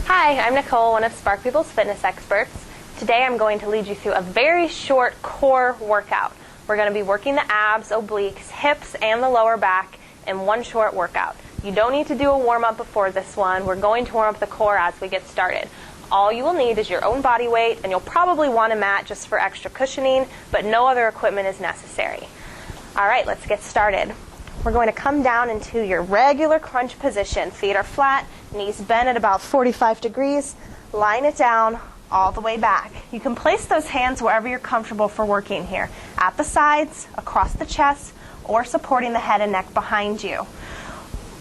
Hi, I'm Nicole, one of Spark People's fitness experts. Today I'm going to lead you through a very short core workout. We're going to be working the abs, obliques, hips, and the lower back in one short workout. You don't need to do a warm-up before this one. We're going to warm up the core as we get started. All you will need is your own body weight, and you'll probably want a mat just for extra cushioning, but no other equipment is necessary. All right, let's get started. We're going to come down into your regular crunch position. Feet are flat, knees bent at about 45 degrees. Line it down all the way back. You can place those hands wherever you're comfortable for working here, at the sides, across the chest, or supporting the head and neck behind you.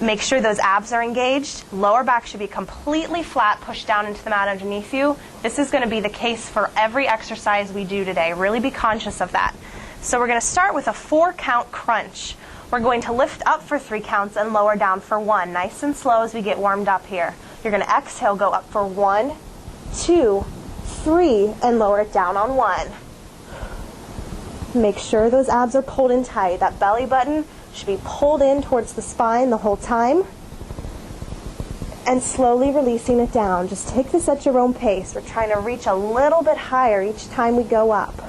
Make sure those abs are engaged. Lower back should be completely flat, pushed down into the mat underneath you. This is going to be the case for every exercise we do today. Really be conscious of that. So we're going to start with a 4-count crunch. We're going to lift up for 3 counts and lower down for 1. Nice and slow as we get warmed up here. You're going to exhale, go up for 1, 2, 3, and lower it down on 1. Make sure those abs are pulled in tight. That belly button should be pulled in towards the spine the whole time. And slowly releasing it down. Just take this at your own pace. We're trying to reach a little bit higher each time we go up.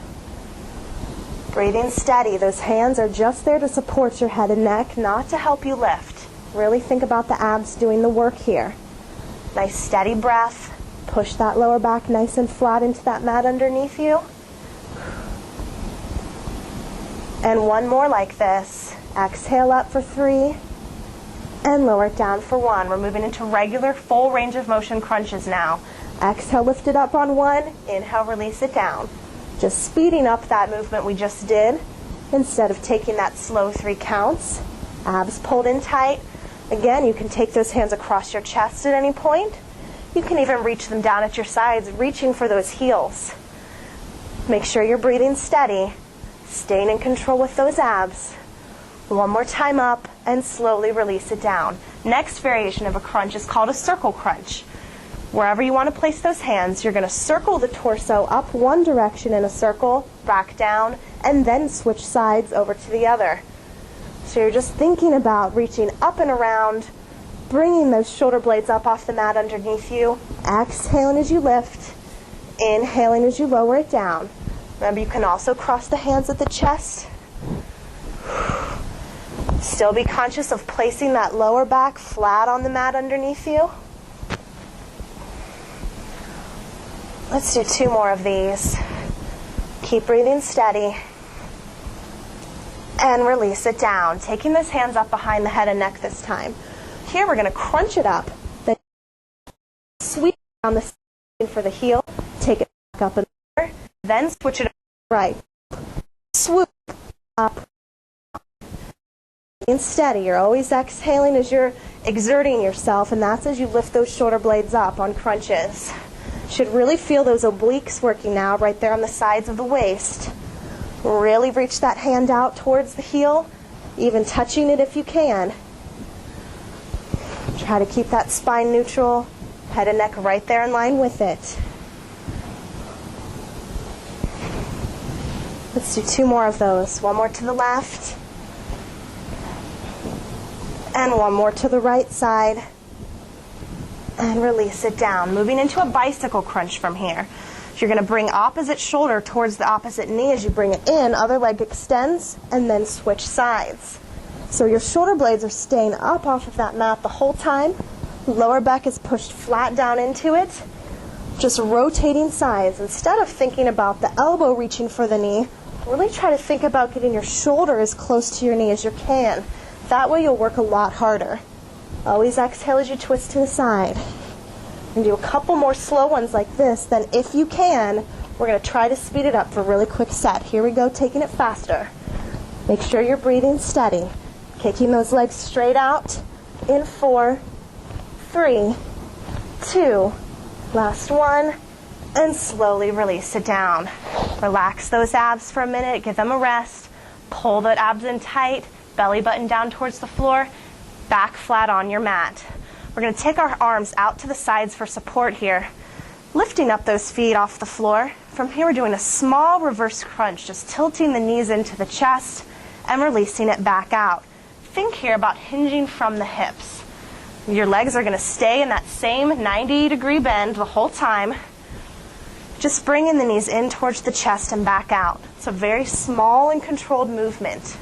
Breathing steady. Those hands are just there to support your head and neck, not to help you lift. Really think about the abs doing the work here. Nice steady breath. Push that lower back nice and flat into that mat underneath you. And one more like this. Exhale up for 3 and lower it down for 1. We're moving into regular full range of motion crunches now. Exhale, lift it up on 1. Inhale, release it down. Just speeding up that movement we just did instead of taking that slow 3 counts. Abs pulled in tight. Again, you can take those hands across your chest at any point. You can even reach them down at your sides, reaching for those heels. Make sure you're breathing steady, staying in control with those abs. One more time up and slowly release it down. Next variation of a crunch is called a circle crunch. Wherever you want to place those hands, you're going to circle the torso up one direction in a circle, back down, and then switch sides over to the other. So you're just thinking about reaching up and around, bringing those shoulder blades up off the mat underneath you, exhaling as you lift, inhaling as you lower it down. Remember, you can also cross the hands at the chest. Still be conscious of placing that lower back flat on the mat underneath you. Let's do 2 more of these. Keep breathing steady. And release it down. Taking those hands up behind the head and neck this time. Here we're going to crunch it up. Then sweep down the spine for the heel. Take it back up and over. Then switch it up right. Swoop up. Being steady. You're always exhaling as you're exerting yourself, and that's as you lift those shoulder blades up on crunches. Should really feel those obliques working now right there on the sides of the waist. Really reach that hand out towards the heel, even touching it if you can. Try to keep that spine neutral, head and neck right there in line with it. Let's do 2 more of those. 1 more to the left, and 1 more to the right side. And release it down. Moving into a bicycle crunch from here. So you're going to bring opposite shoulder towards the opposite knee as you bring it in. Other leg extends, and then switch sides. So your shoulder blades are staying up off of that mat the whole time. Lower back is pushed flat down into it. Just rotating sides. Instead of thinking about the elbow reaching for the knee, really try to think about getting your shoulder as close to your knee as you can. That way you'll work a lot harder. Always exhale as you twist to the side. And do a couple more slow ones like this. Then if you can, we're going to try to speed it up for a really quick set. Here we go, taking it faster. Make sure you're breathing steady. Kicking those legs straight out in 4, 3, 2, last 1, and slowly release it down. Relax those abs for a minute, give them a rest. Pull the abs in tight, belly button down towards the floor. Back flat on your mat. We're going to take our arms out to the sides for support here, lifting up those feet off the floor. From here we're doing a small reverse crunch, just tilting the knees into the chest and releasing it back out. Think here about hinging from the hips. Your legs are going to stay in that same 90-degree bend the whole time. Just bringing the knees in towards the chest and back out. It's a very small and controlled movement.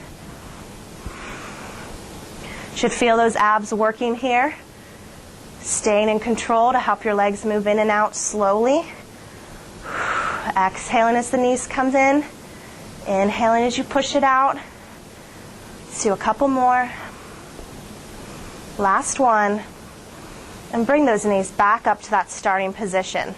Should feel those abs working here. Staying in control to help your legs move in and out slowly. Exhaling as the knees comes in. Inhaling as you push it out. Let's do a couple more. Last one. And bring those knees back up to that starting position.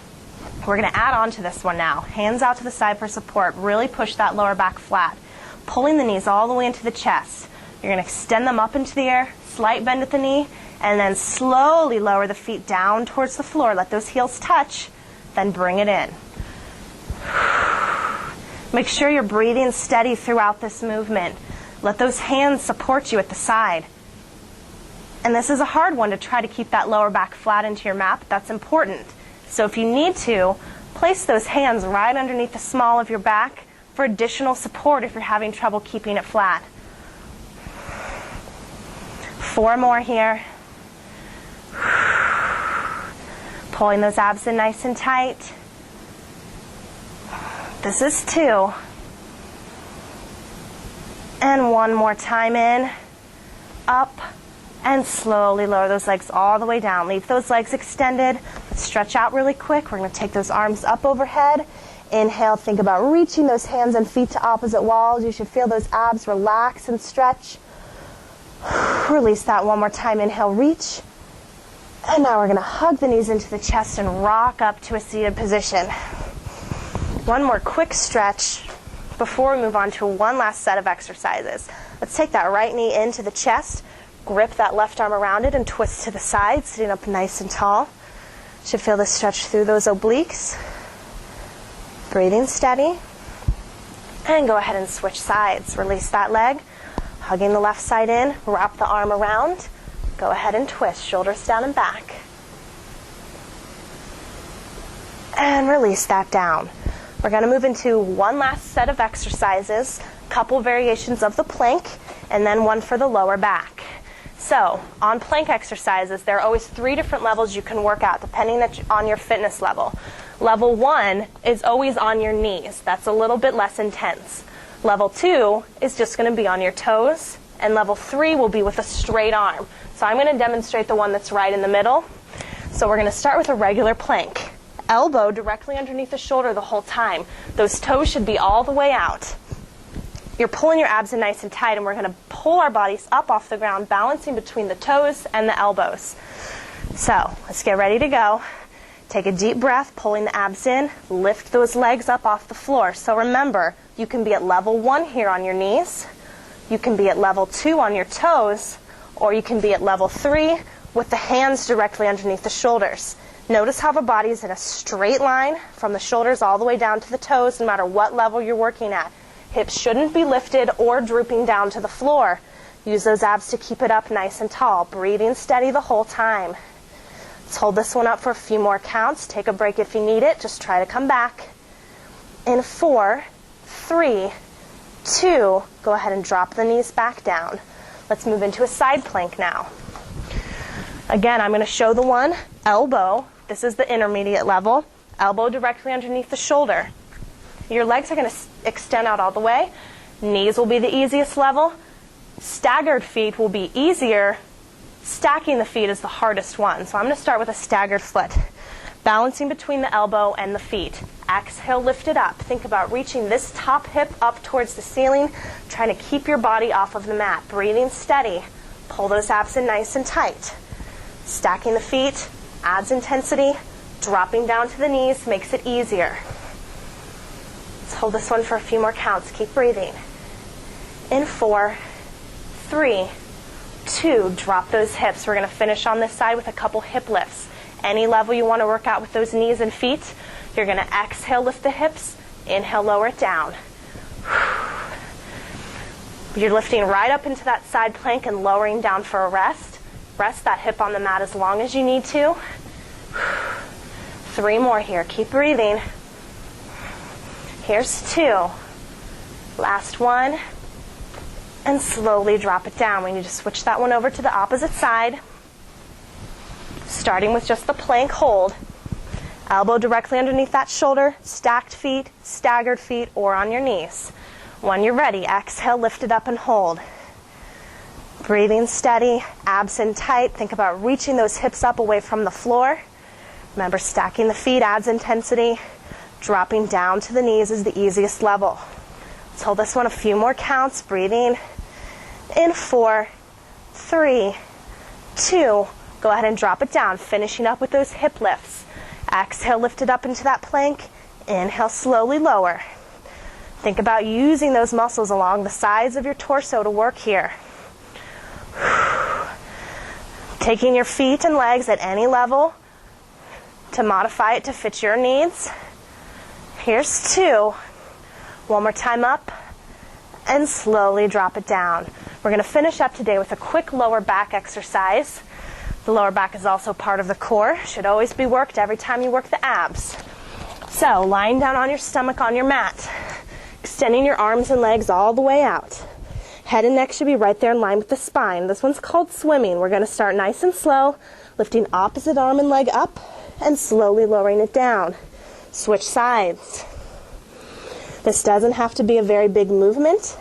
We're going to add on to this one now. Hands out to the side for support. Really push that lower back flat. Pulling the knees all the way into the chest. You're going to extend them up into the air, slight bend at the knee, and then slowly lower the feet down towards the floor. Let those heels touch, then bring it in. Make sure you're breathing steady throughout this movement. Let those hands support you at the side. And this is a hard one to try to keep that lower back flat into your mat, but that's important. So if you need to, place those hands right underneath the small of your back for additional support if you're having trouble keeping it flat. 4 more here. Pulling those abs in nice and tight. This is 2. And 1 more time in. Up. And slowly lower those legs all the way down. Leave those legs extended. Stretch out really quick. We're going to take those arms up overhead. Inhale, think about reaching those hands and feet to opposite walls. You should feel those abs relax and stretch. Release that 1 more time. Inhale, reach. And now we're going to hug the knees into the chest and rock up to a seated position. 1 more quick stretch before we move on to one last set of exercises. Let's take that right knee into the chest. Grip that left arm around it and twist to the side, sitting up nice and tall. Should feel the stretch through those obliques. Breathing steady. And go ahead and switch sides. Release that leg. Hugging the left side in. Wrap the arm around. Go ahead and twist. Shoulders down and back. And release that down. We're going to move into one last set of exercises. Couple variations of the plank. And then one for the lower back. So, on plank exercises, there are always 3 different levels you can work out, depending on your fitness level. Level 1 is always on your knees. That's a little bit less intense. Level 2 is just going to be on your toes, and level 3 will be with a straight arm. So I'm going to demonstrate the one that's right in the middle. So we're going to start with a regular plank. Elbow directly underneath the shoulder the whole time. Those toes should be all the way out. You're pulling your abs in nice and tight, and we're going to pull our bodies up off the ground, balancing between the toes and the elbows. So let's get ready to go. Take a deep breath, pulling the abs in. Lift those legs up off the floor. So remember, you can be at level 1 here on your knees. You can be at level 2 on your toes, or you can be at level 3 with the hands directly underneath the shoulders. Notice how the body is in a straight line from the shoulders all the way down to the toes, no matter what level you're working at. Hips shouldn't be lifted or drooping down to the floor. Use those abs to keep it up nice and tall. Breathing steady the whole time. Let's hold this one up for a few more counts. Take a break if you need it. Just try to come back. In 4, 3, 2, go ahead and drop the knees back down. Let's move into a side plank now. Again, I'm going to show the one. Elbow. This is the intermediate level. Elbow directly underneath the shoulder. Your legs are going to extend out all the way. Knees will be the easiest level. Staggered feet will be easier. Stacking the feet is the hardest one. So I'm going to start with a staggered foot. Balancing between the elbow and the feet. Exhale, lift it up. Think about reaching this top hip up towards the ceiling, trying to keep your body off of the mat. Breathing steady. Pull those abs in nice and tight. Stacking the feet adds intensity. Dropping down to the knees makes it easier. Let's hold this one for a few more counts. Keep breathing. In 4, 3, 2, drop those hips. We're going to finish on this side with a couple hip lifts. Any level you want to work out with those knees and feet, you're going to exhale, lift the hips. Inhale, lower it down. You're lifting right up into that side plank and lowering down for a rest. Rest that hip on the mat as long as you need to. 3 more here. Keep breathing. Here's 2. Last one. And slowly drop it down. We need to switch that one over to the opposite side. starting with just the plank hold. Elbow directly underneath that shoulder, stacked feet, staggered feet, or on your knees. When you're ready, exhale, lift it up and hold. Breathing steady, abs in tight. Think about reaching those hips up away from the floor. Remember, stacking the feet adds intensity. Dropping down to the knees is the easiest level. Let's hold this one a few more counts. Breathing in 4, 3, 2. Go ahead and drop it down, finishing up with those hip lifts. Exhale, lift it up into that plank. Inhale, slowly lower. Think about using those muscles along the sides of your torso to work here. Taking your feet and legs at any level to modify it to fit your needs. Here's 2. One more time up, and slowly drop it down. We're going to finish up today with a quick lower back exercise. The lower back is also part of the core. Should always be worked every time you work the abs. So, lying down on your stomach on your mat, extending your arms and legs all the way out. Head and neck should be right there in line with the spine. This one's called swimming. We're going to start nice and slow, lifting opposite arm and leg up, and slowly lowering it down. Switch sides. This doesn't have to be a very big movement.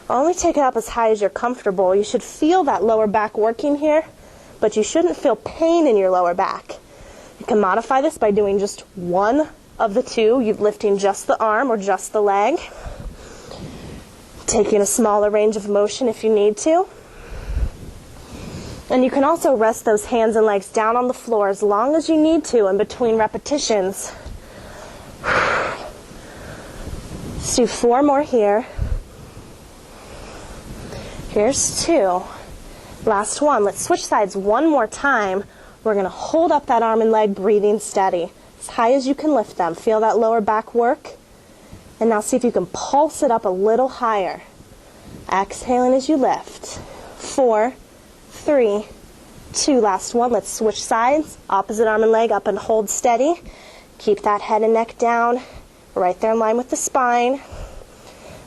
Only take it up as high as you're comfortable. You should feel that lower back working here, but you shouldn't feel pain in your lower back. You can modify this by doing just one of the two. You're lifting just the arm or just the leg. Taking a smaller range of motion if you need to. And you can also rest those hands and legs down on the floor as long as you need to in between repetitions. Let's do 4 more here. Here's 2. Last one. Let's switch sides one more time. We're going to hold up that arm and leg, breathing steady. As high as you can lift them. Feel that lower back work. And now see if you can pulse it up a little higher. Exhaling as you lift. 4, 3, 2. Last one. Let's switch sides. Opposite arm and leg up and hold steady. Keep that head and neck down. Right there in line with the spine.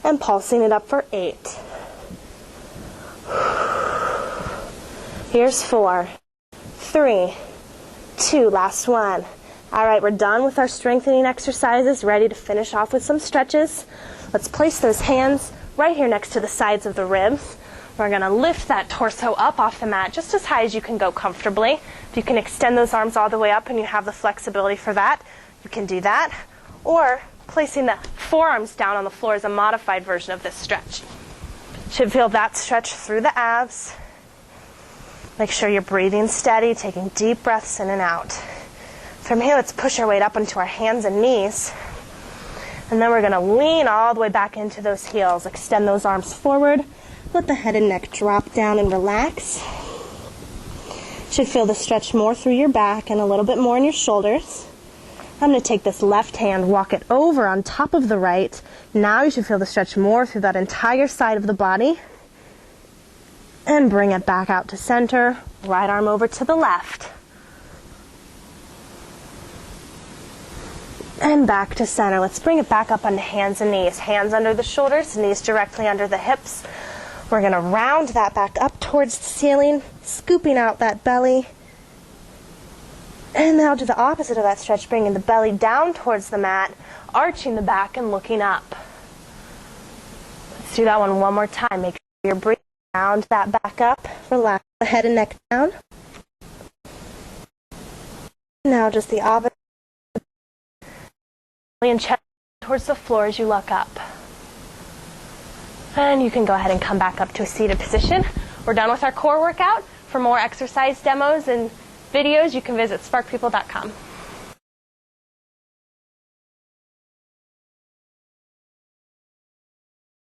And pulsing it up for 8. Here's 4, 3, 2. Last one. All right, we're done with our strengthening exercises, ready to finish off with some stretches. Let's place those hands right here next to the sides of the ribs. We're going to lift that torso up off the mat just as high as you can go comfortably. If you can extend those arms all the way up and you have the flexibility for that, you can do that. Or placing the forearms down on the floor is a modified version of this stretch. Should feel that stretch through the abs. Make sure you're breathing steady, taking deep breaths in and out. From here, let's push our weight up into our hands and knees. And then we're going to lean all the way back into those heels. Extend those arms forward. Let the head and neck drop down and relax. Should feel the stretch more through your back and a little bit more in your shoulders. I'm going to take this left hand, walk it over on top of the right. Now you should feel the stretch more through that entire side of the body. And bring it back out to center. Right arm over to the left. And back to center. Let's bring it back up onto hands and knees. Hands under the shoulders, knees directly under the hips. We're going to round that back up towards the ceiling, scooping out that belly. And now to the opposite of that stretch, bringing the belly down towards the mat, arching the back and looking up. Let's do that one more time. Make sure you're breathing. Round that back up. Relax the head and neck down. Now just the opposite. And chest towards the floor as you look up. And you can go ahead and come back up to a seated position. We're done with our core workout. For more exercise demos and videos, you can visit sparkpeople.com.